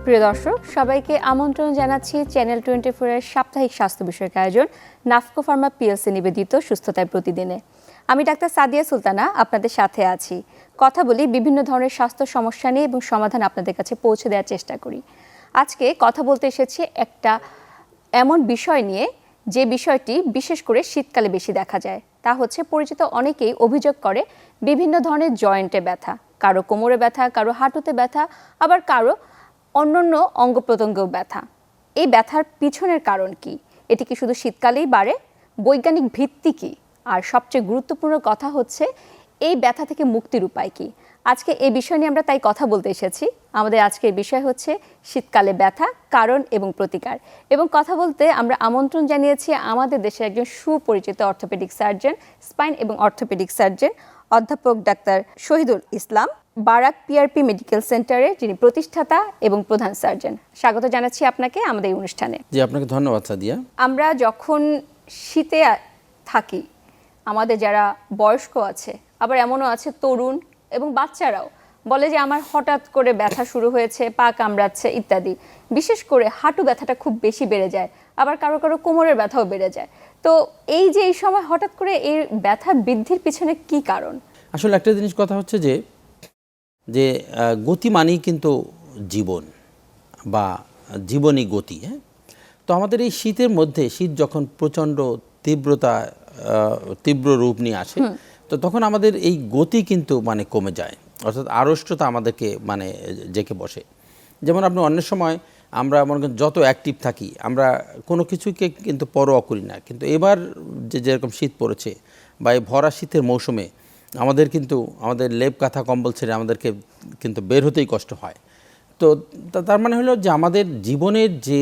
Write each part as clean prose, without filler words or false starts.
প্রিয় দর্শক, সবাইকে আমন্ত্রণ জানাচ্ছি চ্যানেল 24 এর সাপ্তাহিক স্বাস্থ্য বিষয়ক আয়োজন নাফকো ফার্মা পিএলসি নিবেদিত সুস্থতায় প্রতিদিনে। আমি ডাক্তার সাদিয়া সুলতানা আপনাদের সাথে আছি। কথা বলি বিভিন্ন ধরনের স্বাস্থ্য সমস্যা নিয়ে এবং সমাধান আপনাদের কাছে পৌঁছে দেওয়ার চেষ্টা করি। আজকে কথা বলতে এসেছি একটা এমন বিষয় নিয়ে যে বিষয়টি বিশেষ করে শীতকালে বেশি দেখা যায়। তা হচ্ছে পরিচিত অনেকেই অভিযোগ করে বিভিন্ন ধরনের জয়েন্টে ব্যথা, কারো কোমরে ব্যথা, কারো হাঁটুতে ব্যথা, আবার কারো অন্যান্য অঙ্গ প্রত্যঙ্গেও ব্যথা। এই ব্যথার পিছনের কারণ কি? এটি কি শুধু শীতকালেই বাড়ে? বৈজ্ঞানিক ভিত্তি কি? আর সবচেয়ে গুরুত্বপূর্ণ কথা হচ্ছে এই ব্যথা থেকে মুক্তির উপায় কি? আজকে এই বিষয় নিয়ে আমরা তাই কথা বলতে এসেছি। আমাদের আজকের বিষয় হচ্ছে শীতকালে ব্যথা, কারণ এবং প্রতিকার। এবং কথা বলতে আমরা আমন্ত্রণ জানিয়েছি আমাদের দেশের একজন সুপরিচিত অর্থোপেডিক সার্জন, স্পাইন এবং অর্থোপেডিক সার্জন অধ্যাপক doctor Shahidul Islam, Barack PRP medical সেন্টারের যিনি প্রতিষ্ঠাতা এবং প্রধান সার্জন। স্বাগত জানাচ্ছি আপনাকে আমাদের এই অনুষ্ঠানে। জি, আপনাকে ধন্যবাদ সাদিয়া। আমরা যখন শীতে থাকি, আমাদের যারা বয়স্ক আছে, আবার এমনও আছে তরুণ এবং বাচ্চারাও বলে যে আমার হঠাৎ করে ব্যথা শুরু হয়েছে, পা কামড়াচ্ছে ইত্যাদি। বিশেষ করে হাঁটু ব্যথাটা খুব বেশি বেড়ে যায়, আবার কারো কারো কোমরের ব্যথাও বেড়ে যায়। তো এই যে এই সময় হঠাৎ করে এই ব্যথা বৃদ্ধির পিছনে কি কারণ? আসলে একটা জিনিস কথা হচ্ছে যে গতি মানেই কিন্তু জীবন বা জীবনী গতি। হ্যাঁ, তো আমাদের এই শীতের মধ্যে শীত যখন প্রচণ্ড তীব্র রূপ নিয়ে আসে, তো তখন আমাদের এই গতি কিন্তু মানে কমে যায়, অর্থাৎ আড়ষ্টতা আমাদেরকে মানে জেঁকে বসে। যেমন আপনি অন্য সময় আমরা মনে করেন যত অ্যাক্টিভ থাকি, আমরা কোনো কিছুকে কিন্তু পরোয়া করি না, কিন্তু এবার যেরকম শীত পড়েছে বা এই ভরা শীতের মৌসুমে আমাদের কিন্তু আমাদের লেপ কাঁথা কম্বল ছেড়ে আমাদেরকে কিন্তু বের হতেই কষ্ট হয়। তো তার মানে হলো যে আমাদের জীবনের যে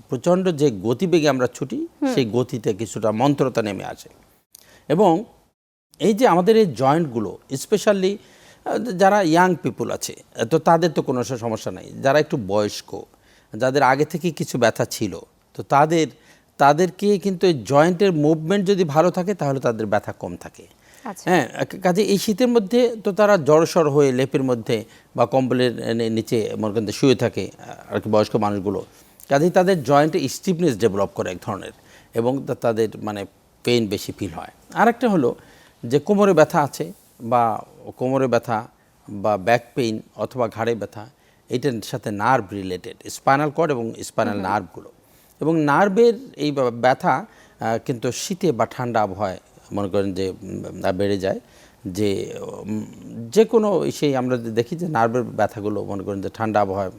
প্রচণ্ড যে গতিবেগে আমরা ছুটি, সেই গতিতে কিছুটা মন্থরতা নেমে আসে। এবং এই যে আমাদের এই জয়েন্টগুলো, স্পেশালি যারা ইয়াং পিপুল আছে, তো তাদের তো কোনো সমস্যা নাই। যারা একটু বয়স্ক, যাদের আগে থেকে কিছু ব্যথা ছিল, তো তাদেরকে কিন্তু এই জয়েন্টের মুভমেন্ট যদি ভালো থাকে তাহলে তাদের ব্যথা কম থাকে। হ্যাঁ, কাজে এই শীতের মধ্যে তো তারা জড়সড় হয়ে লেপের মধ্যে বা কম্বলের নিচে মনে করেন শুয়ে থাকে আর কি বয়স্ক মানুষগুলো। কাজেই তাদের জয়েন্টে স্টিফনেস ডেভেলপ করে এক ধরনের, এবং তাদের মানে পেইন বেশি ফিল হয়। আরেকটা হলো যে কোমরে ব্যথা আছে বা কোমরে ব্যথা বা ব্যাক পেইন অথবা ঘাড়ে ব্যথা, এইটার সাথে নার্ভ রিলেটেড, স্পাইনাল কর্ড এবং স্পাইনাল নার্ভগুলো, এবং নার্ভের এই ব্যথা কিন্তু শীতে বা ঠান্ডা আবহাওয়ায় মনে করেন যে বেড়ে যায়। যে কোনো সেই আমরা দেখি যে নার্ভের ব্যথাগুলো মনে করেন যে ঠান্ডা আবহাওয়ায়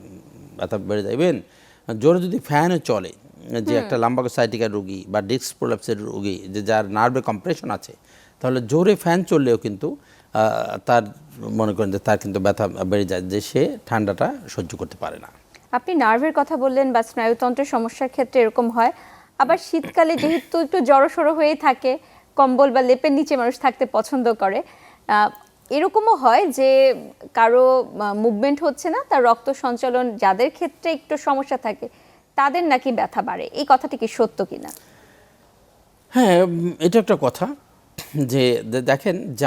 ব্যথা বেড়ে যায়। ইভেন জোরে যদি ফ্যানও চলে, যে একটা লাম্বাসাইটিকার রোগী বা ডিস্ক প্রোলাপসের রোগী যে যার নার্ভে কম্প্রেশন আছে, তাহলে জোরে ফ্যান চললেও কিন্তু তার মনে করেন যে তার কিন্তু ব্যথা বেড়ে যায়, যে সে ঠান্ডাটা সহ্য করতে পারে না। আপনি নার্ভের কথা বললেন বা স্নায়ুতন্ত্রের সমস্যার ক্ষেত্রে এরকম হয়। আবার শীতকালে যেহেতু একটু জড়সড়ো হয়েই থাকে, কম্বল বা লেপের নিচে মানুষ থাকতে পছন্দ করে, এরকমও হয় যে কারো মুভমেন্ট হচ্ছে না, তার রক্ত সঞ্চালন যাদের ক্ষেত্রে একটু সমস্যা থাকে তাদের নাকি ব্যথা বাড়ে। এই কথাটি কি সত্য কিনা? হ্যাঁ, এটা একটা কথা যে দেখেন যে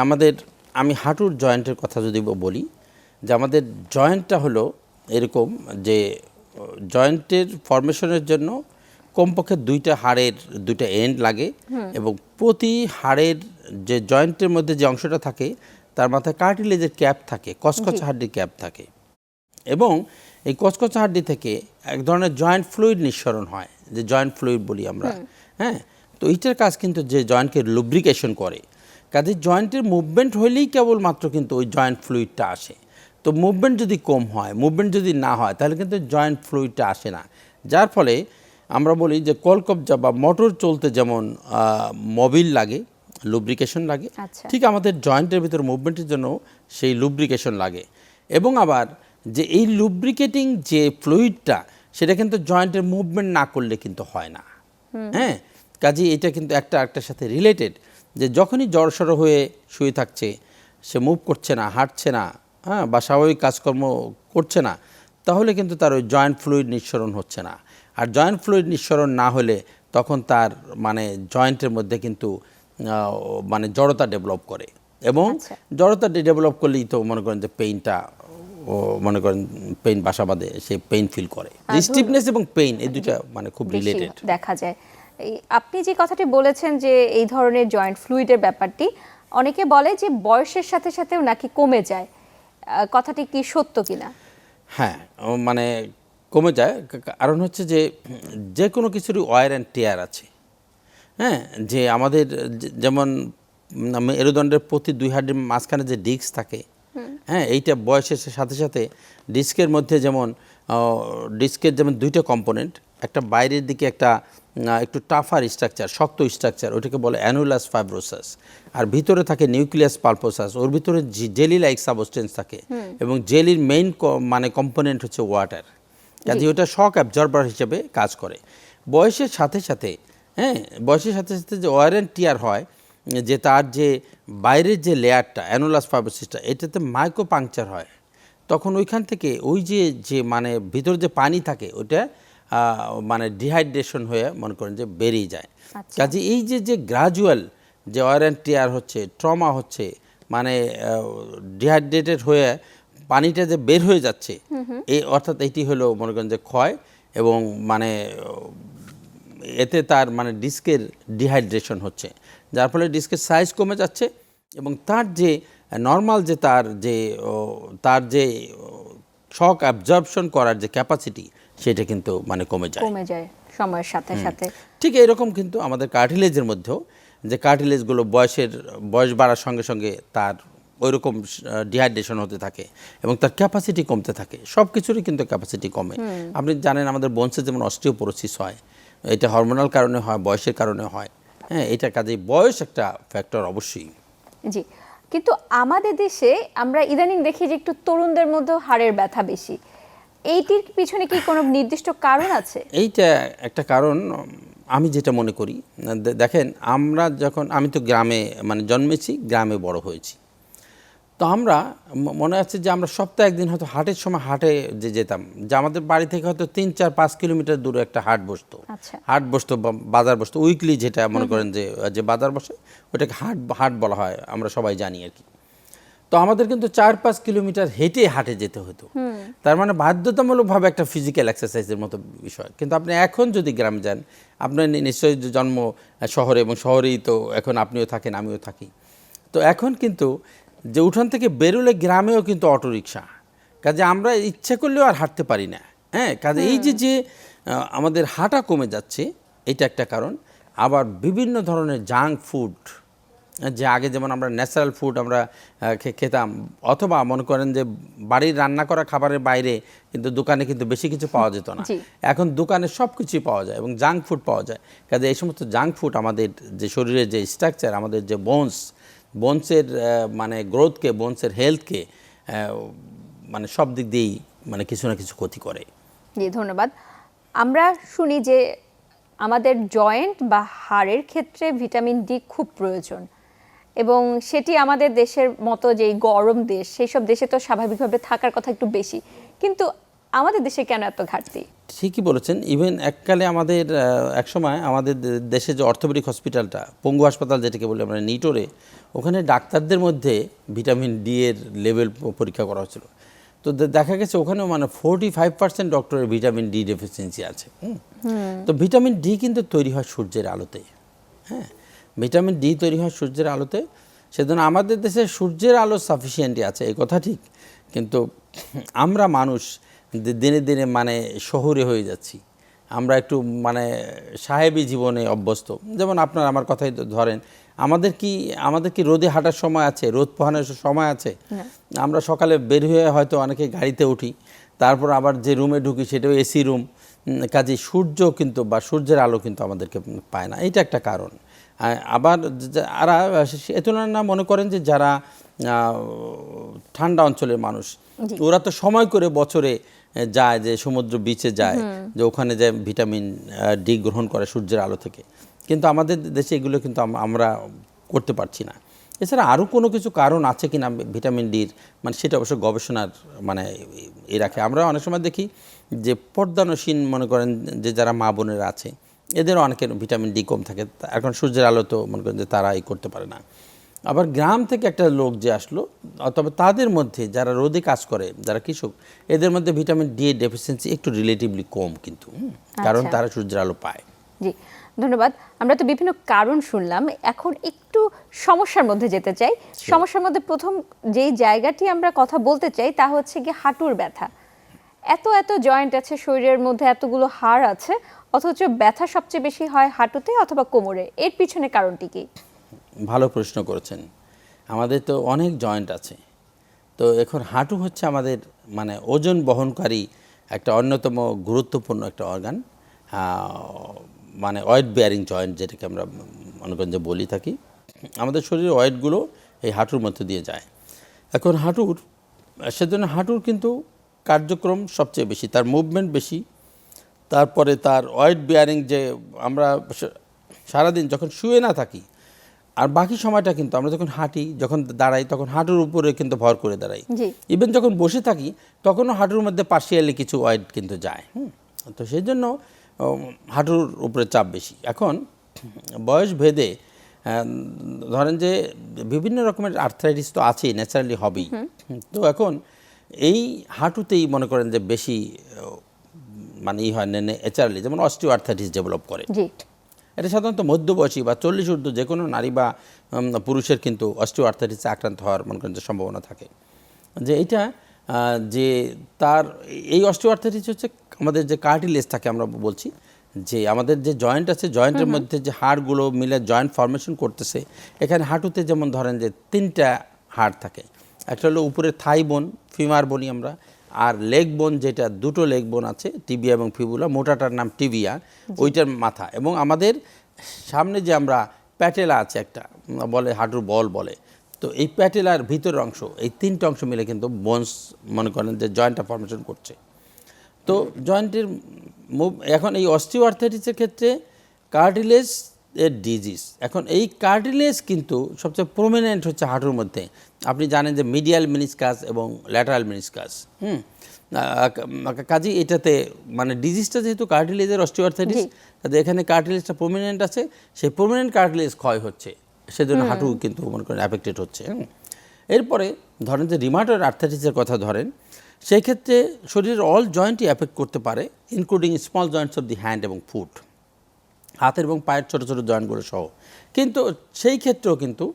আমি হাঁটুর জয়েন্টের কথা যদি বলি, যে আমাদের জয়েন্টটা হলো এরকম যে জয়েন্টের ফরমেশনের জন্য কমপক্ষে দুইটা এন্ড লাগে, এবং প্রতি হাড়ের যে জয়েন্টের মধ্যে যে অংশটা থাকে তার মাথায় কার্টিলেজের ক্যাপ থাকে, কসকচা হাড্ডির ক্যাপ থাকে, এবং এই কসকচা হাড্ডি থেকে এক ধরনের জয়েন্ট ফ্লুইড নিঃসরণ হয়, যে জয়েন্ট ফ্লুইড বলি আমরা। হ্যাঁ, তো এইটার কাজ কিন্তু যে জয়েন্টকে লুব্রিকেশন করে। কাজে জয়েন্টের মুভমেন্ট হইলেই কেবলমাত্র কিন্তু ওই জয়েন্ট ফ্লুইডটা আসে। তো মুভমেন্ট যদি কম হয়, মুভমেন্ট যদি না হয়, তাহলে কিন্তু জয়েন্ট ফ্লুইডটা আসে না। যার ফলে আমরা বলি যে কলকবজা বা মোটর চলতে যেমন মোবিল লাগে, লুব্রিকেশন লাগে, ঠিক আমাদের জয়েন্টের ভিতরে মুভমেন্টের জন্য সেই লুব্রিকেশন লাগে। এবং আবার যে এই লুব্রিকেটিং যে ফ্লুইডটা, সেটা কিন্তু জয়েন্টের মুভমেন্ট না করলে কিন্তু হয় না। হ্যাঁ, কাজে এটা কিন্তু একটার সাথে রিলেটেড, যে যখনই জড়সড় হয়ে শুয়ে থাকছে, সে মুভ করছে না, হাঁটছে না, হ্যাঁ, বা স্বাভাবিক কাজকর্ম করছে না, তাহলে কিন্তু তার ওই জয়েন্ট ফ্লুইড নিঃসরণ হচ্ছে না। আর জয়েন্ট ফ্লুইড নিঃসরণ না হলে তখন তার মানে জয়েন্টের মধ্যে কিন্তু মানে জড়তা ডেভেলপ করে, এবং জড়তা ডেভেলপ করলেই তো মনে করেন যে পেইনটা মনে করেন পেইন বাসা বাঁধে, সে পেইন ফিল করে। স্টিফনেস এবং পেইন এই দুটো মানে খুব বেশি রিলেটেড দেখা যায়। আপনি যে কথাটি বলেছেন যে এই ধরনের জয়েন্ট ফ্লুইডের ব্যাপারটি অনেকে বলে যে বয়সের সাথে সাথেও নাকি কমে যায়, কথাটি কি সত্য কিনা? হ্যাঁ, মানে কমে যায়, কারণ হচ্ছে যে যে কোনো কিছুরই ওয়্যার অ্যান্ড টেয়ার আছে। হ্যাঁ, যে আমাদের যেমন মেরুদণ্ডের প্রতি 2 হাড়ের মাঝখানে যে ডিস্ক থাকে, হ্যাঁ, এইটা বয়সের সাথে সাথে ডিস্কের মধ্যে যেমন ডিস্কের যেমন 2টা কম্পোনেন্ট, একটা বাইরের দিকে একটা একটু টাফার স্ট্রাকচার, শক্ত স্ট্রাকচার, ওটাকে বলে অ্যানুলাস ফাইব্রোসাস, আর ভিতরে থাকে নিউক্লিয়াস পালপোসাস, ওর ভিতরে জেলি লাইক সাবস্টেন্স থাকে, এবং জেলির মেইন মানে কম্পোনেন্ট হচ্ছে ওয়াটার, কাজে ওটা শক অ্যাবজর্বার হিসেবে কাজ করে। বয়সের সাথে সাথে, হ্যাঁ, বয়সের সাথে সাথে যে ওয়্যার অ্যান্ড টিয়ার হয়, যে তার যে বাইরের যে লেয়ারটা অ্যানুলাস ফাইব্রোসিসটা, এটাতে মাইক্রো পাংচার হয়, তখন ওইখান থেকে ওই যে মানে ভিতরে যে পানি থাকে ওইটা মানে ডিহাইড্রেশন হয়ে মনে করেন যে বেরিয়ে যায়। কাজে এই যে গ্রাজুয়াল যে ওয়্যার অ্যান্ড টিয়ার হচ্ছে, ট্রমা হচ্ছে, মানে ডিহাইড্রেটেড হয়ে পানিটা যে বের হয়ে যাচ্ছে, এই অর্থাৎ এটি হলো মনে করেন যে ক্ষয়, এবং মানে এতে তার মানে ডিস্কের ডিহাইড্রেশন হচ্ছে, যার ফলে ডিস্কের সাইজ কমে যাচ্ছে, এবং তার যে নর্মাল যে তার যে শক অ্যাবজর্পশন করার যে ক্যাপাসিটি, সেটা কিন্তু মানে কমে যায় সময়ের সাথে সাথে। ঠিক এরকম কিন্তু আমাদের কার্টিলেজের মধ্যেও, যে কার্টিলেজগুলো বয়স বাড়ার সঙ্গে সঙ্গে তার ওইরকম ডিহাইড্রেশন হতে থাকে এবং তার ক্যাপাসিটি কমতে থাকে। সব কিছুরই কিন্তু ক্যাপাসিটি কমে। আপনি জানেন আমাদের বোনসে যেমন অস্টিওপোরোসিস হয়, এটা হরমোনাল কারণে হয়, বয়সের কারণে হয়। হ্যাঁ, এটা কাজেই বয়স একটা ফ্যাক্টর অবশ্যই। জি, কিন্তু আমাদের দেশে আমরা ইদানিং দেখি যে একটু তরুণদের মধ্যেও হাড়ের ব্যথা বেশি, এইটির পিছনে কি কোনো নির্দিষ্ট কারণ আছে? এইটা একটা কারণ আমি যেটা মনে করি, দেখেন আমি তো গ্রামে মানে জন্মেছি, গ্রামে বড় হয়েছি, তো আমরা মনে আছে যে আমরা সপ্তাহে একদিন হয়তো হাটের সময় হাটে যে যেতাম, যে আমাদের বাড়ি থেকে হয়তো 3-4-5 কিলোমিটার দূরে একটা হাট বসতো। হাট বসতো বা বাজার বসতো উইকলি, যেটা মনে করেন যে বাজার বসে ওটাকে হাট বলা হয়, আমরা সবাই জানি আর কি। তো আমাদের কিন্তু 4-5 কিলোমিটার হেঁটে হাটে যেতে হতো, তার মানে বাধ্যতামূলকভাবে একটা ফিজিক্যাল এক্সারসাইজের মতো বিষয়। কিন্তু আপনি এখন যদি গ্রামে যান, আপনার নিশ্চয়ই জন্ম শহরে, এবং শহরেই তো এখন আপনিও থাকেন, আমিও থাকি, তো এখন কিন্তু যে উঠান থেকে বেরোলে গ্রামেও কিন্তু অটোরিকশা, কাজে আমরা ইচ্ছে করলেও আর হাঁটতে পারি না। হ্যাঁ, কাজে এই যে আমাদের হাঁটা কমে যাচ্ছে, এটা একটা কারণ। আবার বিভিন্ন ধরনের জাঙ্ক ফুড, যে আগে যেমন আমরা ন্যাচারাল ফুড আমরা খেতাম, অথবা মনে করেন যে বাড়ির রান্না করা খাবারের বাইরে কিন্তু দোকানে কিন্তু বেশি কিছু পাওয়া যেত না, এখন দোকানে সব কিছুই পাওয়া যায় এবং জাঙ্ক ফুড পাওয়া যায়। কাজে এই সমস্ত জাঙ্ক ফুড আমাদের যে শরীরের যে স্ট্রাকচার, আমাদের যে বোনসের মানে গ্রোথকে, বোনসের হেলথকে মানে সব দিক দিয়েই মানে কিছু না কিছু ক্ষতি করে। জি, ধন্যবাদ। আমরা শুনি যে আমাদের জয়েন্ট বা হাড়ের ক্ষেত্রে ভিটামিন ডি খুব প্রয়োজন, এবং সেটি আমাদের দেশের মতো যে গরম দেশ, সেই সব দেশে তো স্বাভাবিকভাবে থাকার কথা একটু বেশি, কিন্তু আমাদের দেশে কেন এত ঘাটতি? ঠিকই বলেছেন। ইভেন এককালে আমাদের একসময় আমাদের দেশে যে অর্থোপেডিক হসপিটালটা, পঙ্গু হাসপাতাল যেটাকে বলি আমরা, নিটোরে, ওখানে ডাক্তারদের মধ্যে ভিটামিন ডি এর লেভেল পরীক্ষা করা হচ্ছিল, তো দেখা গেছে ওখানেও মানে 45% ডক্টরের ভিটামিন ডি ডেফিসিয়েন্সি আছে। তো ভিটামিন ডি কিন্তু তৈরি হয় সূর্যের আলোতে। হ্যাঁ, ভিটামিন ডি তৈরি হয় সূর্যের আলোতে, সেজন্য আমাদের দেশে সূর্যের আলো সাফিসিয়েন্টই আছে, এই কথা ঠিক, কিন্তু আমরা মানুষ দিনে দিনে মানে শহুরে হয়ে যাচ্ছি, আমরা একটু মানে সাহেবী জীবনে অভ্যস্ত। যেমন আপনার আমার কথাই ধরেন, আমাদের কি রোদে হাঁটার সময় আছে, রোদ পোহানোর সময় আছে? আমরা সকালে বের হয়ে হয়তো অনেকে গাড়িতে উঠি, তারপর আবার যে রুমে ঢুকি সেটাও এসি রুম, কাজে সূর্য কিন্তু বা সূর্যের আলো কিন্তু আমাদেরকে পায় না, এটা একটা কারণ। আবার যারা এ তুলনা মনে করেন যে যারা ঠান্ডা অঞ্চলের মানুষ, ওরা তো সময় করে বছরে যায়, যে সমুদ্র বিচে যায়, যে ওখানে যায় ভিটামিন ডি গ্রহণ করে সূর্যের আলো থেকে, কিন্তু আমাদের দেশে এগুলো কিন্তু আমরা করতে পারছি না। এছাড়া আরও কোনো কিছু কারণ আছে কিনা ভিটামিন ডির, মানে সেটা অবশ্য গবেষণার মানে এ রাখে। আমরা অনেক সময় দেখি যে পর্দানসীন মনে করেন যে যারা মা বোনেরা আছে, এদেরও অনেকের ভিটামিন ডি কম থাকে, এখন সূর্যের আলো তো মনে করেন যে তারা করতে পারে না। আবার গ্রাম থেকে একটা লোক যে আসলো, তবে তাদের মধ্যে যারা রোদে কাজ করে, যারা কৃষক, এদের মধ্যে ভিটামিন ডি এর ডেফিসিয়েন্সি একটু রিলেটিভলি কম কিন্তু, কারণ তারা সূর্যের আলো পায়। জি, ধন্যবাদ। আমরা তো বিভিন্ন কারণ শুনলাম, এখন একটু সমস্যার মধ্যে যেতে চাই। সমস্যার মধ্যে প্রথম যেই জায়গাটি আমরা কথা বলতে চাই তা হচ্ছে কি হাঁটুর ব্যথা। এত এত জয়েন্ট আছে শরীরের মধ্যে, এতগুলো হাড় আছে, অথচ ব্যথা সবচেয়ে বেশি হয় হাঁটুতে অথবা কোমরে। এর পিছনে কারণটি কি? ভালো প্রশ্ন করেছেন। আমাদের তো অনেক জয়েন্ট আছে, তো এখন হাঁটু হচ্ছে আমাদের মানে ওজন বহনকারী একটা অন্যতম গুরুত্বপূর্ণ একটা অর্গান, মানে ওয়েট বেয়ারিং জয়েন্ট যেটাকে আমরা মনে করেন যে বলি থাকি। আমাদের শরীরের ওয়েটগুলো এই হাঁটুর মধ্যে দিয়ে যায়। এখন হাঁটুর, সেজন্য হাঁটুর কিন্তু কার্যক্রম সবচেয়ে বেশি, তার মুভমেন্ট বেশি, তারপরে তার ওয়েট বেয়ারিং, যে আমরা সারাদিন যখন শুয়ে না থাকি আর বাকি সময়টা কিন্তু আমরা যখন হাঁটি, যখন দাঁড়াই, তখন হাঁটুর উপরে কিন্তু ভর করে দাঁড়াই। ইভেন যখন বসে থাকি তখনও হাঁটুর মধ্যে পার্শিয়ালি কিছু ওয়েট কিন্তু যায়। তো সেই জন্য হাঁটুর উপরে চাপ বেশি। এখন বয়স ভেদে ধরেন যে বিভিন্ন রকমের আর্থ্রাইটিস তো আছেই, ন্যাচারালি হবেই। তো এখন এই হাঁটুতেই মনে করেন যে বেশি মানে হয় ন্যাচারালি, যেমন অস্টিও আর্থ্রাইটিস ডেভেলপ করে। এটা সাধারণত মধ্যবয়সী বা 40 ঊর্ধ্ব যে কোনো নারী বা পুরুষের কিন্তু অস্টিও আর্থ্রাইটিসে আক্রান্ত হওয়ার মনে করেন যে সম্ভাবনা থাকে। যে এইটা যে তার এই অস্টিও আর্থ্রাইটিস হচ্ছে আমাদের যে কার্টিলেজ থাকে, আমরা বলছি যে আমাদের যে জয়েন্ট আছে, জয়েন্টের মধ্যে যে হাড়গুলো মিলে জয়েন্ট ফর্মেশন করতেছে। এখানে হাঁটুতে যেমন ধরেন যে 3টা হাড় থাকে, একটা হলো উপরে থাই বোন, ফিমার বলি আমরা, আর লেগ বোন, যেটা 2টো লেগ বোন আছে, টিবিয়া এবং ফিবুলা, মোটাটার নাম টিবিয়া, ওইটার মাথা, এবং আমাদের সামনে যে আমরা প্যাটেলা আছে একটা, বলে হাঁটুর বল বলে। তো এই প্যাটেলার ভিতরের অংশ, এই 3টা অংশ মিলে কিন্তু বোনস মনে করেন যে জয়েন্টটা ফর্মেশন করছে। তো জয়েন্টের এখন এই অস্টিও আর্থ্রাইটিসের ক্ষেত্রে কার্টিলেজ এর ডিজিজ। এখন এই কার্টিলেজ কিন্তু সবচেয়ে প্রমিনেন্ট হচ্ছে হাঁটুর মধ্যে। আপনি জানেন যে মিডিয়াল মেনিসকাস এবং ল্যাটারাল মেনিসকাস। কাজে এটাতে মানে ডিজিজটা যেহেতু কার্টিলেজের অস্টিও আর্থ্রাইটিস, তাদের এখানে কার্টিলেজটা প্রমিনেন্ট আছে, সেই প্রমিনেন্ট কার্টিলেজ ক্ষয় হচ্ছে, সেজন্য হাঁটু কিন্তু মনে করেন অ্যাফেক্টেড হচ্ছে। এরপরে ধরেন যে রিমাটয়েড আর্থ্রাইটিসের কথা ধরেন, সেই ক্ষেত্রে শরীরের অল জয়েন্টই অ্যাফেক্ট করতে পারে, including small Joints of the hand এবং ফুট, হাতের এবং পায়ের ছোটো ছোটো জয়েন্টগুলো সহ। কিন্তু সেই ক্ষেত্রেও কিন্তু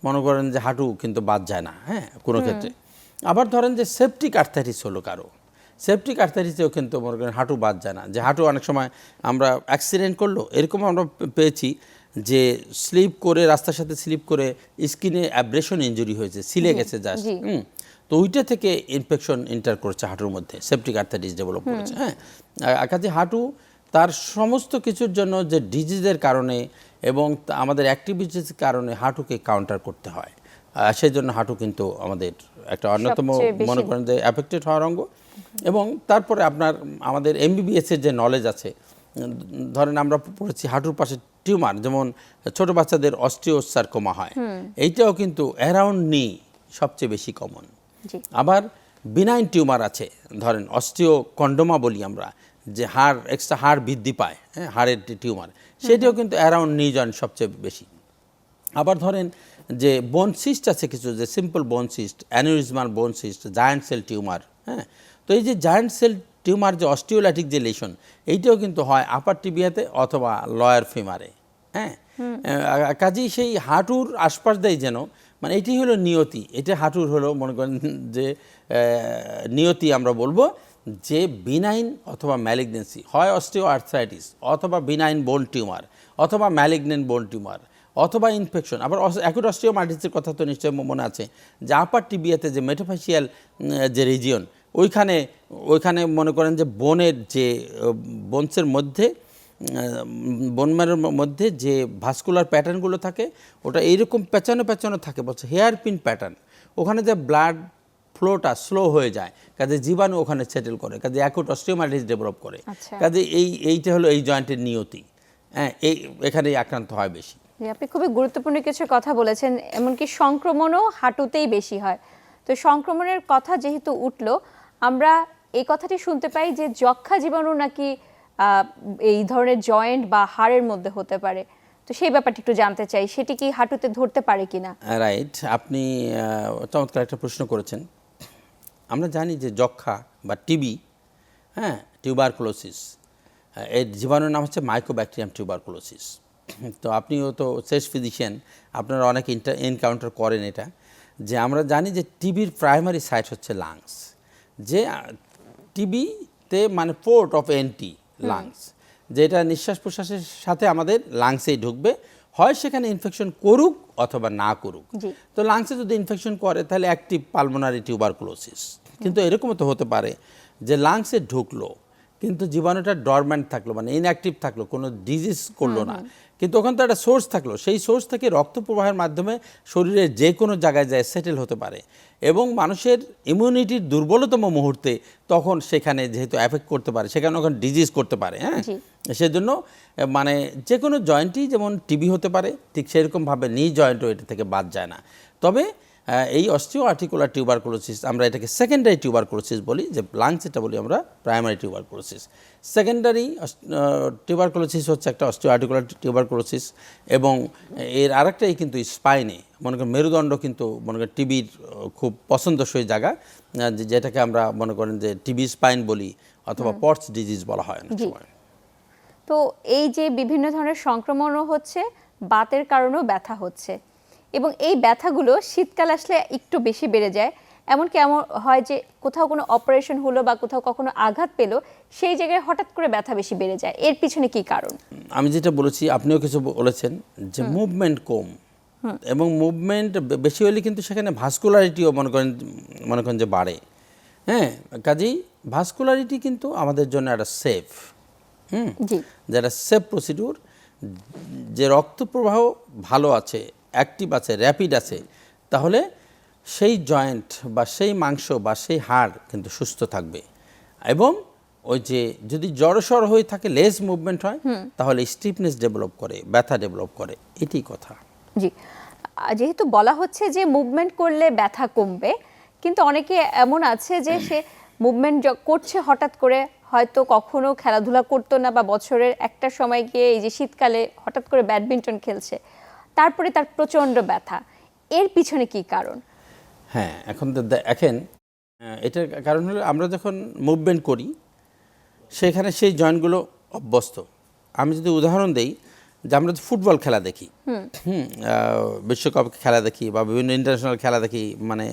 মনে করেন যে হাঁটু কিন্তু বাদ যায় না, কোনো ক্ষেত্রে। আবার ধরেন যে সেপটিক আর্থ্রাইটিস হলো কারো, সেপটিক আর্থ্রাইটিসেও কিন্তু মনে করেন হাঁটু বাদ যায় না। যে হাঁটু অনেক সময় আমরা অ্যাক্সিডেন্ট করলো, এরকম আমরা পেয়েছি যে স্লিপ করে, রাস্তার সাথে স্লিপ করে স্কিনে অ্যাব্রেশন ইনজুরি হয়েছে, ছিলে গেছে জাস্ট, তো ওইটা থেকে ইনফেকশন এন্টার করছে হাঁটুর মধ্যে, সেপটিক আর্থ্রাইটিস ডেভেলপ করেছে। কাজে হাঁটু তার সমস্ত কিছুর জন্য যে ডিজিজের কারণে এবং আমাদের অ্যাক্টিভিটিস কারণে হাঁটুকে কাউন্টার করতে হয়। সেই জন্য হাঁটু কিন্তু আমাদের একটা অন্যতম মনে করেন যে অ্যাফেক্টেড হওয়ার অঙ্গ। এবং তারপরে আমাদের এমবিবিএস এর যে নলেজ আছে, ধরেন আমরা পড়েছি হাঁটুর পাশে টিউমার, যেমন ছোট বাচ্চাদের অস্টিওসার্কোমা হয়, এইটাও কিন্তু অ্যারাউন্ড নি সবচেয়ে বেশি কমন। আবার বিনাইন টিউমার আছে, ধরেন অস্টিওকন্ডোমা বলি আমরা, যে এক্সট্রা হাড় বৃদ্ধি পায়, হাড়ের টিউমার, সেটাও কিন্তু অ্যারাউন্ড নি জয়েন্ট সবচেয়ে বেশি। আবার ধরেন যে বোন সিস্ট আছে কিছু, যে সিম্পল বোন সিস্ট, অ্যানিউরিজমাল বোন সিস্ট, জায়ান্ট সেল টিউমার। তো এই যে জায়ান্ট সেল টিউমার, যে অস্টিওলাইটিক যে লেশন, এইটাও কিন্তু হয় আপার টিবিয়াতে অথবা লয়ার ফিমারে। কাজেই সেই হাঁটুর আশপাশ দেয় যেন, মানে এটি হলো নিয়তি, এটা হাঁটুর হলো মনে করেন যে নিয়তি আমরা বলবো, যে বিনাইন অথবা ম্যালিগনেন্সি, হয় অস্টিও আর্থ্রাইটিস অথবা বিনাইন বোন টিউমার অথবা ম্যালিগনেন্ট বোন টিউমার অথবা ইনফেকশন। আবার অ্যাকুট অস্টিওমাইটিসের কথা তো নিশ্চয়ই মনে আছে, যে আপার টিবিয়াতে যে মেটাফেশিয়াল যে রিজিয়ন, ওইখানে মনে করেন যে বোনের যে বোনসের মধ্যে, বোনম্যারের মধ্যে যে ভাস্কুলার প্যাটার্নগুলো থাকে, ওটা এইরকম পেঁচানো পেঁচানো থাকে, বলছে হেয়ার পিন প্যাটার্ন। ওখানে যে ব্লাড ফ্লোটা স্লো হয়ে যায়, কাজে জীবাণু ওখানে সেটেল করে, কাজে অ্যাকুট অস্টিওমাইটিস ডেভেলপ করে। কাজে এইটা হলো এই জয়েন্টের নিয়তি, এখানেই আক্রান্ত হয় বেশি। আপনি খুবই গুরুত্বপূর্ণ কিছু কথা বলেছেন, এমনকি সংক্রমণও হাঁটুতেই বেশি হয়। তো সংক্রমণের কথা যেহেতু উঠলো, আমরা এই কথাটি শুনতে পাই যে যক্ষ্মা জীবাণু নাকি এই ধরনের জয়েন্ট বা হাড়ের মধ্যে হতে পারে। তো সেই ব্যাপারটা একটু জানতে চাই, সেটি কি হাঁটুতে ধরতে পারে কিনা? রাইট, আপনি চমৎকার একটা প্রশ্ন করেছেন। আমরা জানি যে যক্ষ্মা বা টিবি, হ্যাঁ, টিউবারকুলোসিস, এর জীবাণুর নাম হচ্ছে মাইকোব্যাকটেরিয়াম টিউবারকুলোসিস। তো আপনিও তো শেষ ফিজিশিয়ান, আপনারা অনেক এনকাউন্টার করেন এটা, যে আমরা জানি যে টিবির প্রাইমারি সাইট হচ্ছে লাংস, যে টিবিতে মানে পোর্ট অফ এন্ট্রি লাংস, যেটা নিঃশ্বাস প্রশ্বাসের সাথে আমাদের লাংসেই ঢুকবে, হয় সেখানে ইনফেকশন করুক অথবা না করুক। জি। তো লাংসে যদি ইনফেকশন করে তাহলে অ্যাক্টিভ পালমোনারি টিউবারকুলোসিস। কিন্তু এরকমও তো হতে পারে যে লাংসে ঢুকলো কিন্তু জীবাণুটা ডরম্যান্ট থাকলো, মানে ইনঅ্যাক্টিভ থাকলো, কোনো ডিজিজ করলো না, কিন্তু ওখান তো একটা সোর্স থাকলো, সেই সোর্স থেকে রক্ত প্রবাহের মাধ্যমে শরীরের যে কোনো জায়গায় যায় সেটেল হতে পারে, এবং মানুষের ইমিউনিটির দুর্বলতম মুহূর্তে তখন সেখানে যেহেতু অ্যাফেক্ট করতে পারে, সেখানে ওখানে ডিজিজ করতে পারে। হ্যাঁ, সেজন্য মানে যে কোনো জয়েন্টই যেমন টিবি হতে পারে, ঠিক সেরকমভাবে নি জয়েন্টও এটা থেকে বাদ যায় না। তবে এই অস্টিও আর্টিকুলার টিউবারকুলোসিস, আমরা এটাকে সেকেন্ডারি টিউবারকুলোসিস বলি, যে লাংস এটা বলি আমরা প্রাইমারি টিউবারকুলোসিস। সেকেন্ডারি টিউবারকুলোসিস হচ্ছে একটা অস্টিও আর্টিকুলার টিউবারকুলোসিস, এবং এর আরেকটাই কিন্তু স্পাইনে, মনে করেন মেরুদণ্ড কিন্তু মনে করেন টিবির খুব পছন্দসই জায়গা, যেটাকে আমরা মনে করেন যে টিবি স্পাইন বলি অথবা পটস ডিজিজ বলা হয় অনেক সময়। তো এই যে বিভিন্ন ধরনের সংক্রমণও হচ্ছে, বাতের কারণেও ব্যথা হচ্ছে, এবং এই ব্যথাগুলো শীতকাল আসলে একটু বেশি বেড়ে যায়। এমনকি এমন হয় যে কোথাও কোনো অপারেশন হলো বা কোথাও কখনো আঘাত পেলো, সেই জায়গায় হঠাৎ করে ব্যথা বেশি বেড়ে যায়। এর পিছনে কি কারণ? আমি যেটা বলেছি, আপনিও কিছু বলেছেন যে মুভমেন্ট কম, এবং মুভমেন্ট বেশি হলে কিন্তু সেখানে ভাস্কুলারিটিও মনে করেন যে বাড়ে। হ্যাঁ, কাজেই ভাস্কুলারিটি কিন্তু আমাদের জন্য একটা সেফ, যেটা সেফ প্রসিডিউর, যে রক্ত প্রবাহ ভালো আছে, অ্যাক্টিভ আছে, র্যাপিড আছে, তাহলে সেই জয়েন্ট বা সেই মাংস বা সেই হাড় কিন্তু সুস্থ থাকবে। এবং ওই যে যদি জড়সড় হয়ে থাকে, লেস মুভমেন্ট হয়, তাহলে স্টিফনেস ডেভেলপ করে, ব্যথা ডেভেলপ করে, এটাই কথা। জি, যেহেতু বলা হচ্ছে যে মুভমেন্ট করলে ব্যথা কমবে, কিন্তু অনেকে এমন আছে যে সে মুভমেন্ট করছে হঠাৎ করে, হয়তো কখনো খেলাধুলা করতো না, বা বছরের একটা সময় গিয়ে এই যে শীতকালে হঠাৎ করে ব্যাডমিন্টন খেলছে, তারপরে তার প্রচণ্ড ব্যথা। এর পিছনে কি কারণ? হ্যাঁ, এখন তো দেখেন, এটার কারণ হলো আমরা যখন মুভমেন্ট করি সেখানে সেই জয়েন্টগুলো অভ্যস্ত। আমি যদি উদাহরণ দেই, যে আমরা ফুটবল খেলা দেখি, বিশ্বকাপ খেলা দেখি বা বিভিন্ন ইন্টারন্যাশনাল খেলা দেখি, মানে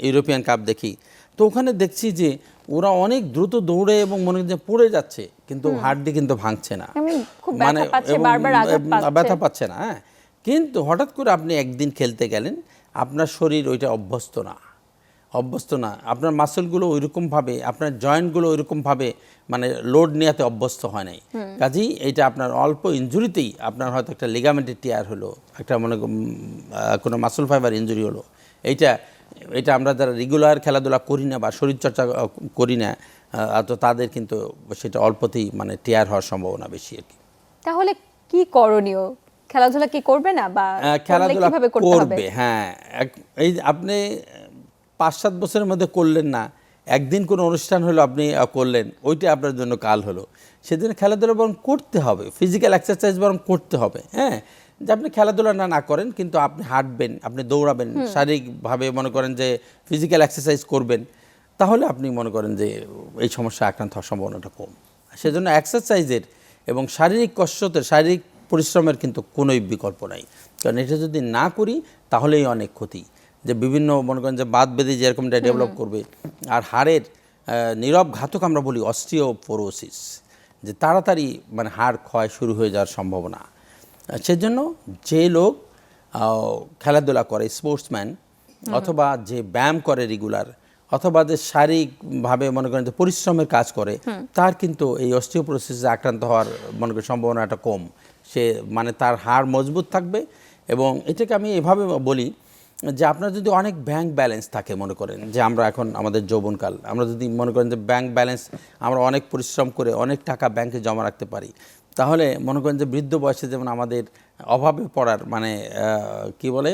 ইউরোপিয়ান কাপ দেখি, তো ওখানে দেখছি যে ওরা অনেক দ্রুত দৌড়ে এবং মনে হচ্ছে পড়ে যাচ্ছে, কিন্তু হাড্ডি কিন্তু ভাঙছে না, মানে ব্যথা পাচ্ছে না। হ্যাঁ, কিন্তু হঠাৎ করে আপনি একদিন খেলতে গেলেন, আপনার শরীর ওইটা অভ্যস্ত না, আপনার মাসলগুলো ওইরকমভাবে, আপনার জয়েন্টগুলো ওইরকমভাবে মানে লোড নেওয়াতে অভ্যস্ত হয় নাই। কাজেই এইটা আপনার অল্প ইনজুরিতেই আপনার হয়তো একটা লিগামেন্টের টিয়ার হলো, একটা কোনো মাসল ফাইবার ইনজুরি হলো, এইটা আমরা যারা রেগুলার খেলাধুলা করি না বা শরীরচর্চা করি না, তো তাদের কিন্তু সেটা অল্পতেই মানে টিয়ার হওয়ার সম্ভাবনা বেশি আর কি। তাহলে কি করণীয়? খেলাধুলা কি করবে না, বা খেলাধুলা করবে? হ্যাঁ, এই আপনি 5-7 বছরের মধ্যে করলেন না, একদিন কোনো অনুষ্ঠান হলো আপনি করলেন, ওইটা আপনার জন্য কাল হলো, সেদিন খেলাধুলা বরং করতে হবে, ফিজিক্যাল এক্সারসাইজ বরং করতে হবে। হ্যাঁ, যে আপনি খেলাধুলা না করেন, কিন্তু আপনি হাঁটবেন, আপনি দৌড়াবেন, শারীরিকভাবে মনে করেন যে ফিজিক্যাল এক্সারসাইজ করবেন, তাহলে আপনি মনে করেন যে এই সমস্যা আক্রান্ত হওয়ার সম্ভাবনাটা কম। সেজন্য এক্সারসাইজের এবং শারীরিক কসরতের, শারীরিক পরিশ্রমের কিন্তু কোনোই বিকল্প নাই, কারণ এটা যদি না করি তাহলেই অনেক ক্ষতি। যে বিভিন্ন মনে করেন যে বাত বেঁধে যেরকমটা ডেভেলপ করবে, আর হাড়ের নীরব ঘাতক আমরা বলি অস্টিওপোরোসিস, যে তাড়াতাড়ি মানে হাড় ক্ষয় শুরু হয়ে যাওয়ার সম্ভাবনা। সেজন্য যে লোক খেলাধুলা করে, স্পোর্টসম্যান, অথবা যে ব্যায়াম করে রেগুলার, অথবা যে শারীরিকভাবে মনে করেন যে পরিশ্রমের কাজ করে, তার কিন্তু এই অস্টিওপোরোসিসে আক্রান্ত হওয়ার মনে করেন সম্ভাবনাটা কম। সে মানে তার হাড় মজবুত থাকবে। এবং এটাকে আমি এভাবে বলি যে আপনার যদি অনেক ব্যাংক ব্যালেন্স থাকে, মনে করেন যে আমরা এখন আমাদের যৌবনকাল, আমরা যদি মনে করেন যে ব্যাংক ব্যালেন্স, আমরা অনেক পরিশ্রম করে অনেক টাকা ব্যাংকে জমা রাখতে পারি, তাহলে মনে করেন যে বৃদ্ধ বয়সে যেমন আমাদের অভাবে পড়ার মানে কি বলে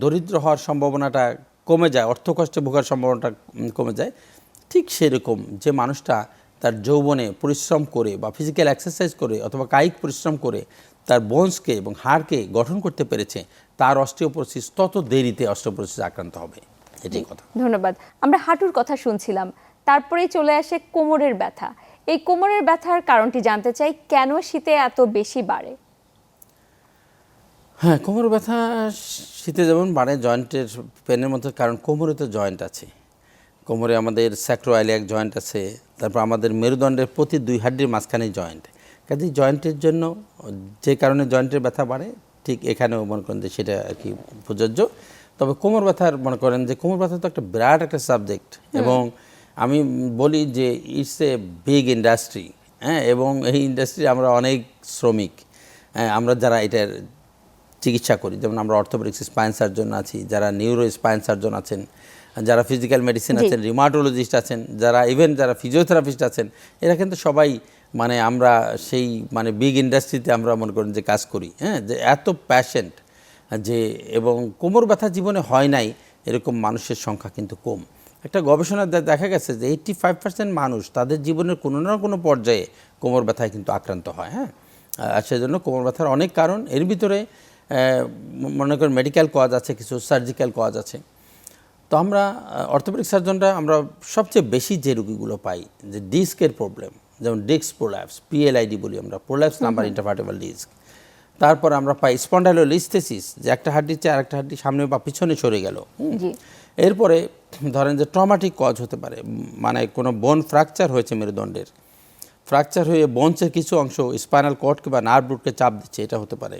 দরিদ্র হওয়ার সম্ভাবনাটা কমে যায়, অর্থকষ্টে ভোগার সম্ভাবনাটা কমে যায়, ঠিক সেরকম যে মানুষটা তার যৌবনে পরিশ্রম করে বা ফিজিক্যাল এক্সারসাইজ করে অথবা কায়িক পরিশ্রম করে তার বোনসকে এবং হাড়কে গঠন করতে পেরেছে, তার অস্টিওপোরোসিস তত দেরিতে অস্টিওপোরোসিস আক্রান্ত হবে। এটাই কথা। ধন্যবাদ। আমরা হাঁটুর কথা শুনছিলাম, তারপরেই চলে আসে কোমরের ব্যথা। এই কোমরের ব্যথার কারণটি জানতে চাই, কেন শীতে এত বেশি বাড়ে? হ্যাঁ, কোমর ব্যথা শীতে যেমন বাড়ে জয়েন্টের পেনের মধ্যে, কারণ কোমরে তো জয়েন্ট আছে। কোমরে আমাদের স্যাক্রোয়াইলিয়াক জয়েন্ট আছে, তারপর আমাদের মেরুদণ্ডের প্রতি 2 হাড্ডির মাঝখানে জয়েন্ট। কাজেই জয়েন্টের জন্য যে কারণে জয়েন্টের ব্যথা বাড়ে, ঠিক এখানেও মনে করেন যে সেটা আর কি প্রযোজ্য। তবে কোমর ব্যথার মনে করেন যে কোমর ব্যথা তো একটা বিরাট একটা সাবজেক্ট, এবং আমি বলি যে ইটস এ বিগ ইন্ডাস্ট্রি। হ্যাঁ, এবং এই ইন্ডাস্ট্রি আমরা অনেক শ্রমিক, আমরা যারা এটার চিকিৎসা করি, যেমন আমরা অর্থোপেডিক্স স্পাইন সার্জন আছি, যারা নিউরো স্পাইন সার্জন আছেন, যারা ফিজিক্যাল মেডিসিন আছেন, রিমাটোলজিস্ট আছেন, যারা ইভেন যারা ফিজিওথেরাপিস্ট আছেন, এরা কিন্তু সবাই মানে আমরা সেই মানে বিগ ইন্ডাস্ট্রিতে আমরা মনে করেন যে কাজ করি। হ্যাঁ, যে এত প্যাশেন্ট যে, এবং কোমর ব্যথা জীবনে হয় নাই এরকম মানুষের সংখ্যা কিন্তু কম। একটা গবেষণা দেখা গেছে যে 85% মানুষ তাদের জীবনের কোনো না কোনো পর্যায়ে কোমর ব্যথায় কিন্তু আক্রান্ত হয়। হ্যাঁ, আর সেজন্য কোমর ব্যথার অনেক কারণ, এর ভিতরে মনে করেন মেডিকেল কজ আছে, কিছু সার্জিক্যাল কজ আছে। তো আমরা অর্থোপেডিক সার্জনরা আমরা সবচেয়ে বেশি যে রোগীগুলো পাই, যে ডিস্কের প্রবলেম, যেমন ডিস্ক প্রোল্যাপস, পিএলআইডি বলি আমরা, প্রোল্যাপস নাম্বার ইন্টারভার্টেবল ডিস্ক। তারপর আমরা পাই স্পন্ডাইলোলিস্থেসিস, যে একটা হাড্ডির চেয়ে আরেকটা হাড্ডি সামনে বা পিছনে সরে গেল। এরপরে ধরেন যে ট্রমাটিক কজ হতে পারে, মানে কোনো বোন ফ্র্যাকচার হয়েছে, মেরুদণ্ডের ফ্র্যাকচার হয়ে বোনসের কিছু অংশ স্পাইনাল কর্ডকে বা নার্ভ রুটকে চাপ দিচ্ছে, এটা হতে পারে।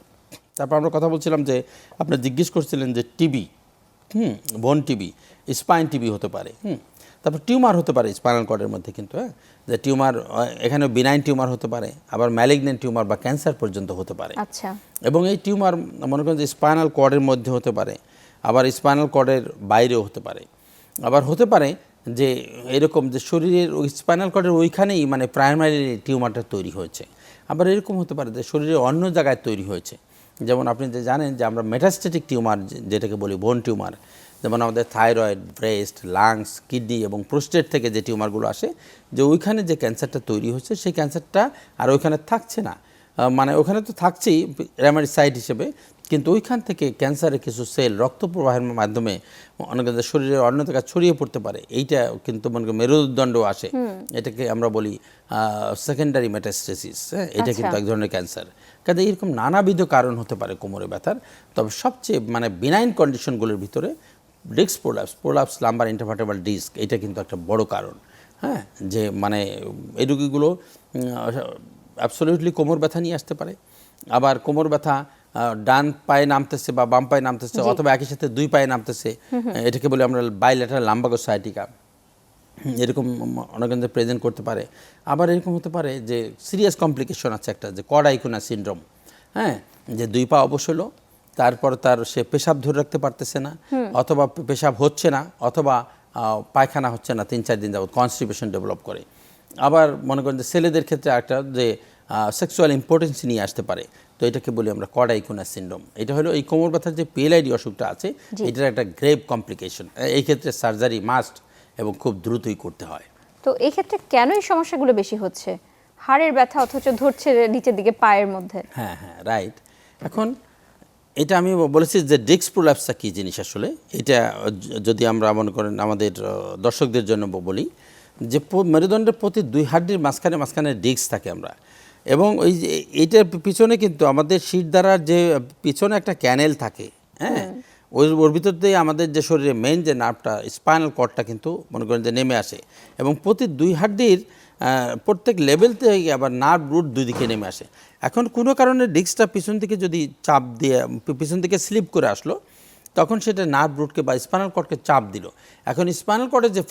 তারপর আমরা কথা বলছিলাম যে আপনি জিজ্ঞেস করছিলেন যে টিবি, বোন টিবি, স্পাইন টিবি হতে পারে। তারপর টিউমার হতে পারে স্পাইনাল কর্ডের মধ্যে, কিন্তু যে টিউমার এখানে বিনাইন টিউমার হতে পারে, আবার ম্যালিগনেন্ট টিউমার বা ক্যান্সার পর্যন্ত হতে পারে। আচ্ছা। এবং এই টিউমার মনে করেন যে স্পাইনাল কর্ডের মধ্যে হতে পারে, আবার স্পাইনাল কর্ডের বাইরেও হতে পারে। আবার হতে পারে যে এরকম যে শরীরের ওই স্পাইনাল কর্ডের ওইখানেই মানে প্রাইমারি টিউমারটা তৈরি হয়েছে। আবার এরকম হতে পারে যে শরীরের অন্য জায়গায় তৈরি হয়েছে। যেমন আপনি যে জানেন যে আমরা মেটাস্টেটিক টিউমার যেটাকে বলি বোন টিউমার, যেমন আমাদের থাইরয়েড, ব্রেস্ট, লাংস, কিডনি এবং প্রোস্টেট থেকে যে টিউমারগুলো আসে, যে ওইখানে যে ক্যান্সারটা তৈরি হচ্ছে সেই ক্যান্সারটা আর ওইখানে থাকছে না, মানে ওখানে তো থাকছেই র্যামাটিসাইড হিসেবে, কিন্তু ওইখান থেকে ক্যান্সারের কিছু সেল রক্ত প্রবাহের মাধ্যমে অনেক শরীরের অন্য জায়গায় ছড়িয়ে পড়তে পারে। এইটা কিন্তু মনে করি মেরুদণ্ড আসে, এটাকে আমরা বলি সেকেন্ডারি মেটাস্টেসিস। হ্যাঁ, এটা কিন্তু এক ধরনের ক্যান্সার। কাজে এরকম নানাবিধ কারণ হতে পারে কোমরে ব্যথার। তবে সবচেয়ে মানে বিনাইন কন্ডিশনগুলোর ভিতরে ডিস্ক প্রোলাপস লাম্বার ইন্টারভার্টেবল ডিস্ক, এটা কিন্তু একটা বড় কারণ। হ্যাঁ, যে মানে এই রোগীগুলো অ্যাবসলিউটলি কোমর ব্যথা নিয়ে আসতে পারে। আবার কোমর ব্যথা ডান পায়ে নামতেছে বা বাম পায়ে নামতেছে, অথবা একই সাথে 2 পায়ে নামতেছে, এটাকে বলি আমরা বাইল্যাটারাল লাম্বাগো সায়াটিকা, এরকম অনেকে প্রেজেন্ট করতে পারে। আবার এরকম হতে পারে যে সিরিয়াস কমপ্লিকেশন আছে একটা, যে কডাইকোনা সিনড্রোম। হ্যাঁ, যে 2 পা অবশ হলো, তারপর তার সে পেশাব ধরে রাখতে পারতেছে না, অথবা পেশাব হচ্ছে না, অথবা পায়খানা হচ্ছে না 3-4 দিন যাবত, কনস্টিপেশন ডেভেলপ করে। আবার মনে করেন যে ছেলেদের ক্ষেত্রে একটা যে সেক্সুয়াল ইম্পোর্টেন্স নিয়ে আসতে পারে, তো এটাকে বলি আমরা কডাইকোনা সিনড্রোম। এটা হলো এই কোমর ব্যথার যে পিএলআইডি অসুখটা আছে, এটার একটা গ্রেভ কমপ্লিকেশন। এই ক্ষেত্রে সার্জারি মাস্ট এবং খুব দ্রুতই করতে হয়। তো এই ক্ষেত্রে কেন এই সমস্যাগুলো বেশি হচ্ছে? হাড়ের ব্যথা অথচ ধরছে নিচের দিকে পায়ের মধ্যে। হ্যাঁ, রাইট। এখন এটা আমি বলেছি যে ডিস্ক প্রোল্যাপসটা কী জিনিস আসলে, এটা যদি আমরা মনে করেন আমাদের দর্শকদের জন্য বলি, যে মেরুদণ্ডের প্রতি 2 হাড্ডির মাঝখানে ডিস্ক থাকে আমরা, এবং ওই যে এইটার পিছনে কিন্তু আমাদের শিরদাঁড়ার যে পিছনে একটা ক্যানেল থাকে। হ্যাঁ, ওর ভিতর দিয়ে আমাদের যে শরীরে মেইন যে নার্ভটা স্পাইনাল কর্ডটা কিন্তু মনে করেন যে নেমে আসে, এবং প্রতি 2 হাড্ডির প্রত্যেক লেভেল থেকে আবার নার্ভ রুট 2 দিকে নেমে আসে। এখন কোনো কারণে ডিস্কটা পিছন দিকে যদি চাপ দিয়ে পিছন দিকে স্লিপ করে আসলো, তখন সেটা নার্ভ রুটকে বা স্পাইনাল কর্ডকে চাপ দিল। এখন স্পাইনাল কর্ডের যে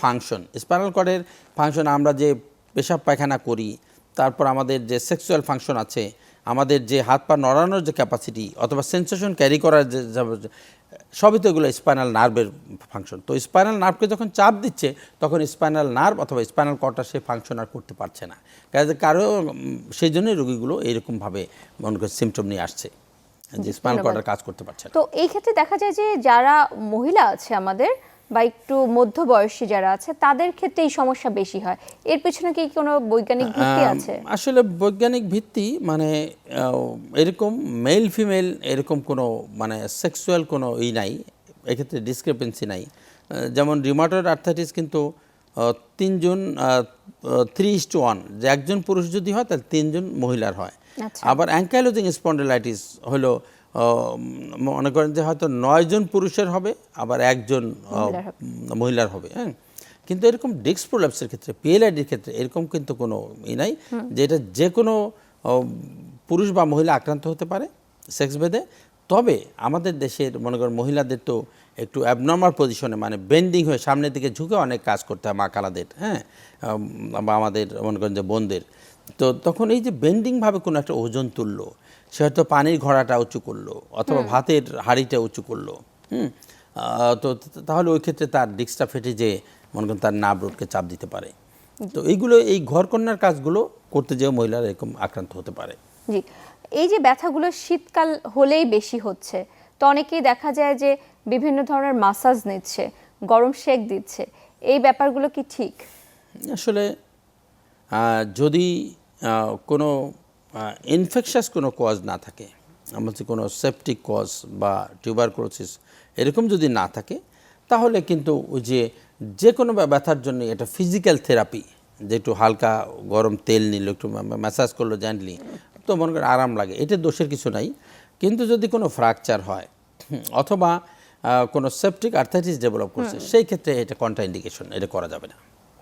ফাংশন আমরা যে পেশাব পায়খানা করি, তারপর আমাদের যে সেক্সুয়াল ফাংশন আছে, আমাদের যে হাত পা নড়ানোর যে ক্যাপাসিটি অথবা সেন্সেশন ক্যারি করার যে সবই তো এগুলো স্পাইনাল নার্ভের ফাংশন। তো স্পাইনাল নার্ভকে যখন চাপ দিচ্ছে, তখন স্পাইনাল নার্ভ অথবা স্পাইনাল কর্ডটা সে ফাংশন আর করতে পারছে না। কারো সেই জন্যই রোগীগুলো এইরকমভাবে মনে করে সিমটম নিয়ে আসছে, যে স্পাইনাল কর্ডের কাজ করতে পারছে না। তো এই ক্ষেত্রে দেখা যায় যে যারা মহিলা আছে আমাদের, বা একটু মধ্যবয়সী যারা আছে তাদের ক্ষেত্রে এই সমস্যা বেশি হয়, এর পেছনে কি কোনো বৈজ্ঞানিক ভিত্তি আছে? আসলে বৈজ্ঞানিক ভিত্তি মানে এরকম মেল ফিমেল এরকম কোনো মানে সেক্সুয়াল কোনো নাই, এক্ষেত্রে ডিসক্রিপেন্সি নাই। যেমন রিউমাটয়েড আর্থ্রাইটিস কিন্তু 3 জন 3:1, যে একজন পুরুষ যদি হয় তাহলে 3 জন মহিলার হয়। আচ্ছা। আবার অ্যাঙ্কাইলোজিং স্পন্ডিলাইটিস হলো মনে করেন যে হয়তো 9 জন পুরুষের হবে, আবার একজন মহিলার হবে। হ্যাঁ, কিন্তু এরকম ডিস্ক প্রোল্যাপসের ক্ষেত্রে, পিএলআইডির ক্ষেত্রে এরকম কিন্তু কোনো নাই যে এটা যে কোনো পুরুষ বা মহিলা আক্রান্ত হতে পারে সেক্স ভেদে। তবে আমাদের দেশের মনে করেন মহিলাদের তো একটু অ্যাবনর্মাল পজিশনে মানে বেন্ডিং হয়ে সামনের দিকে ঝুঁকে অনেক কাজ করতে হয় মা খালাদের, হ্যাঁ, বা আমাদের মনে করেন যে বোনদের। তো তখন এই যে বেন্ডিংভাবে কোনো একটা ওজন তুললো, সে হয়তো পানির ঘড়াটা উঁচু করলো অথবা ভাতের হাঁড়িটা উঁচু করলো, তো তাহলে ওই ক্ষেত্রে তার ডিস্কটা ফেটে যে মনে করেন তার নার্ভ রোডকে চাপ দিতে পারে। তো এইগুলো এই ঘরকন্যার কাজগুলো করতে যেয়ে মহিলারা এরকম আক্রান্ত হতে পারে। জি, এই যে ব্যথাগুলো শীতকাল হলেই বেশি হচ্ছে, তো অনেকেই দেখা যায় যে বিভিন্ন ধরনের মাসাজ নিচ্ছে, গরম সেক দিচ্ছে, এই ব্যাপারগুলো কি ঠিক? আসলে যদি কোনো ইনফেকশাস কোনো কজ না থাকে, আমাদের কোনো সেপটিক কজ বা টিউবারকুলোসিস এরকম যদি না থাকে, তাহলে কিন্তু ওই যে কোনো ব্যথার জন্য এটা ফিজিক্যাল থেরাপি, যে একটু হালকা গরম তেল নিল, একটু ম্যাসাজ করলো জেন্টলি, তো মনে করেন আরাম লাগে, এটা দোষের কিছু নাই। কিন্তু যদি কোনো ফ্র্যাকচার হয় অথবা কোনো সেপটিক আর্থাইটিস ডেভেলপ করছে, সেই ক্ষেত্রে এটা কন্ট্রাইন্ডিকেশন, এটা করা যাবে না।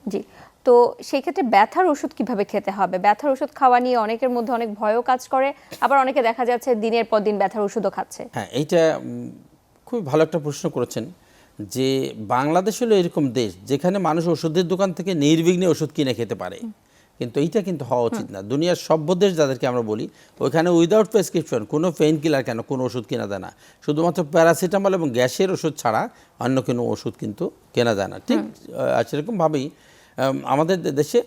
জি, তো সেই ক্ষেত্রে ব্যথার ওষুধ কিভাবে খেতে হবে? ব্যথার ওষুধ খাওয়া নিয়ে অনেকের মধ্যে অনেক ভয়ও কাজ করে, আবার অনেকে দেখা যাচ্ছে দিনের পর দিন ব্যথার ওষুধও খাচ্ছে। হ্যাঁ, এইটা খুবই ভালো একটা প্রশ্ন করেছেন, যে বাংলাদেশ হলো এরকম দেশ যেখানে মানুষ ওষুধের দোকান থেকে নির্বিঘ্নে ওষুধ কিনে খেতে পারে, কিন্তু এইটা কিন্তু হওয়া উচিত না। দুনিয়ার সভ্য দেশ যাদেরকে আমরা বলি, ওইখানে উইদাউট প্রেসক্রিপশন কোনো পেইন কিলার কেন কোনো ওষুধ কেনা যায় না, শুধুমাত্র প্যারাসিটামল এবং গ্যাসের ওষুধ ছাড়া অন্য কোনো ওষুধ কিন্তু কেনা যায় না। ঠিক সেরকমভাবেই আমাদের দেশে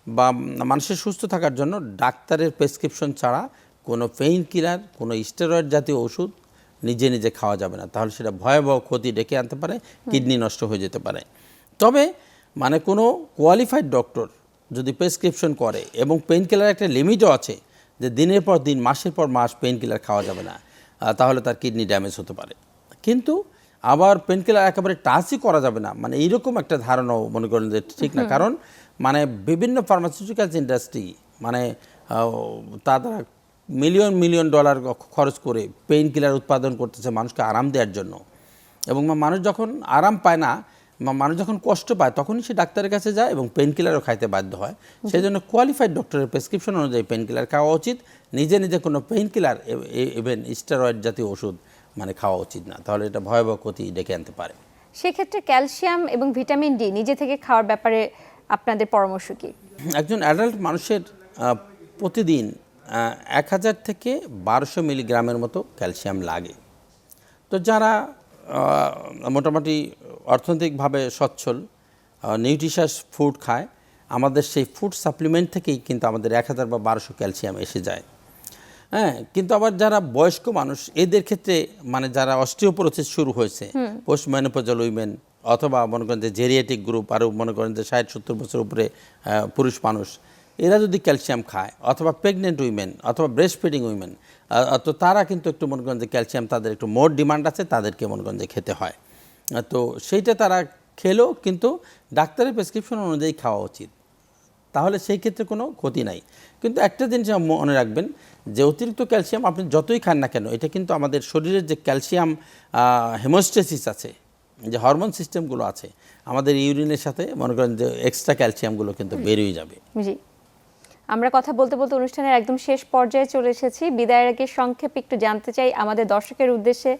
বা মানুষের সুস্থ থাকার জন্য ডাক্তারের প্রেসক্রিপশন ছাড়া কোনো পেইন কিলার, কোনো স্টেরয়েড জাতীয় ওষুধ নিজে নিজে খাওয়া যাবে না, তাহলে সেটা ভয়াবহ ক্ষতি ডেকে আনতে পারে, কিডনি নষ্ট হয়ে যেতে পারে। তবে মানে কোনো কোয়ালিফাইড ডক্টর যদি প্রেসক্রিপশন করে, এবং পেইন কিলার একটা লিমিটও আছে যে দিনের পর দিন মাসের পর মাস পেইন কিলার খাওয়া যাবে না, তাহলে তার কিডনি ড্যামেজ হতে পারে। কিন্তু আবার পেইন কিলার একেবারে টাচই করা যাবে না, মানে এইরকম একটা ধারণাও মনে করেন যে ঠিক না। কারণ মানে বিভিন্ন ফার্মাসিউটিক্যালস ইন্ডাস্ট্রি মানে তারা মিলিয়ন মিলিয়ন ডলার খরচ করে পেইন কিলার উৎপাদন করতেছে মানুষকে আরাম দেওয়ার জন্য, এবং মানুষ যখন আরাম পায় না, মানুষ যখন কষ্ট পায়, তখনই সে ডাক্তারের কাছে যায় এবং পেইন কিলারও খাইতে বাধ্য হয়। সেই জন্য কোয়ালিফাইড ডক্টরের প্রেসক্রিপশন অনুযায়ী পেইন কিলার খাওয়া উচিত। নিজে নিজে কোনো পেইন কিলার ইভেন স্টেরয়েড জাতীয় ওষুধ মানে খাওয়া উচিত না, তাহলে এটা ভয়াবহ ক্ষতি ডেকে আনতে পারে। সেক্ষেত্রে ক্যালসিয়াম এবং ভিটামিন ডি নিজে থেকে খাওয়ার ব্যাপারে আপনাদের পরামর্শ কি? একজন অ্যাডাল্ট মানুষের প্রতিদিন 1000 থেকে 1200 মিলিগ্রামের মতো ক্যালসিয়াম লাগে। তো যারা মোটামুটি অর্থনৈতিকভাবে সচ্ছল, নিউট্রিশাস ফুড খায়, আমাদের সেই ফুড সাপ্লিমেন্ট থেকেই কিন্তু আমাদের 1000 বা 1200 ক্যালসিয়াম এসে যায়। হ্যাঁ, কিন্তু আবার যারা বয়স্ক মানুষ, এদের ক্ষেত্রে মানে যারা অস্টিওপোরোসিস শুরু হয়েছে, পোস্ট মেনোপজাল উইমেন, অথবা মনে করেন যে জেরিয়াটিক গ্রুপ, আরও মনে করেন যে 60-70 বছর উপরে পুরুষ মানুষ, এরা যদি ক্যালসিয়াম খায়, অথবা প্রেগনেন্ট উইমেন, অথবা ব্রেস্ট ফিডিং উইমেন, তো তারা কিন্তু একটু মনে করেন যে ক্যালসিয়াম তাদের একটু মোর ডিমান্ড আছে, তাদেরকে মনে করেন যে খেতে হয়। তো সেইটা তারা খেলেও কিন্তু ডাক্তারের প্রেসক্রিপশন অনুযায়ী খাওয়া উচিত, তাহলে সেই ক্ষেত্রে কোনো ক্ষতি নাই। কিন্তু একটা জিনিস মনে রাখবেন যে অতিরিক্ত ক্যালসিয়াম আপনি যতই খান না কেন, এটা কিন্তু আমাদের শরীরের যে ক্যালসিয়াম হেমোস্টেসিস আছে, যে হরমোন সিস্টেমগুলো আছে, আমাদের ইউরিনের সাথে মনে করেন যে এক্সট্রা ক্যালসিয়ামগুলো কিন্তু বেরিয়ে যাবে। জি, আমরা কথা বলতে বলতে অনুষ্ঠানের একদম শেষ পর্যায়ে চলে এসেছি। বিদায়ের আগে সংক্ষেপে একটু জানতে চাই আমাদের দর্শকের উদ্দেশ্যে,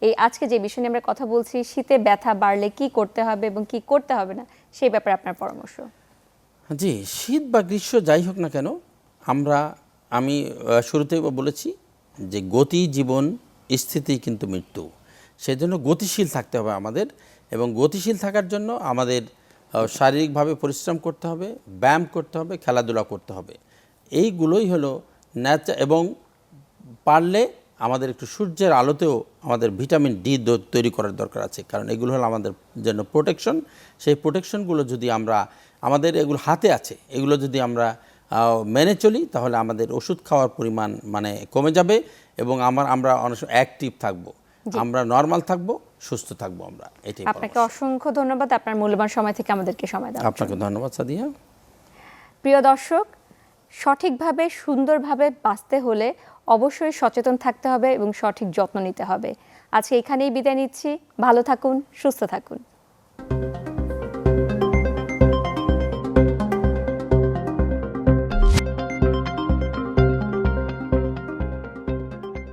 এই আজকে যে বিষয় নিয়ে আমরা কথা বলছি, শীতে ব্যথা বাড়লে কি করতে হবে এবং কি করতে হবে না, সেই ব্যাপারে আপনার পরামর্শ। জি, শীত বা গ্রীষ্ম যাই হোক না কেন, আমি শুরুতেই বলেছি যে গতি জীবন, স্থিতি কিন্তু মৃত্যু। সেই জন্য গতিশীল থাকতে হবে আমাদের, এবং গতিশীল থাকার জন্য আমাদের শারীরিকভাবে পরিশ্রম করতে হবে, ব্যায়াম করতে হবে, খেলাধুলা করতে হবে। এইগুলোই হলো এবং পারলে আমাদের একটু সূর্যের আলোতেও আমাদের ভিটামিন ডি তৈরি করার দরকার আছে, কারণ এগুলো হলো আমাদের জন্য প্রোটেকশন। সেই প্রোটেকশনগুলো যদি আমরা, আমাদের এগুলো হাতে আছে, এগুলো যদি আমরা মেনে চলি তাহলে আমাদের ওষুধ খাওয়ার পরিমাণ মানে কমে যাবে এবং আমরা অনেক অ্যাক্টিভ থাকবো, আমরা নর্মাল থাকবো, সুস্থ থাকবো আমরা। এটাই আপনাকে অসংখ্য ধন্যবাদ আপনার মূল্যবান সময় থেকে আমাদেরকে সময় দেওয়ার জন্য। আপনাকে ধন্যবাদ সাদিয়া। প্রিয় দর্শক, সঠিকভাবে সুন্দরভাবে বাঁচতে হলে অবশ্যই সচেতন থাকতে হবে এবং সঠিক যত্ন নিতে হবে। আজকে এখানেই বিদায় নিচ্ছি। ভালো থাকুন, সুস্থ থাকুন।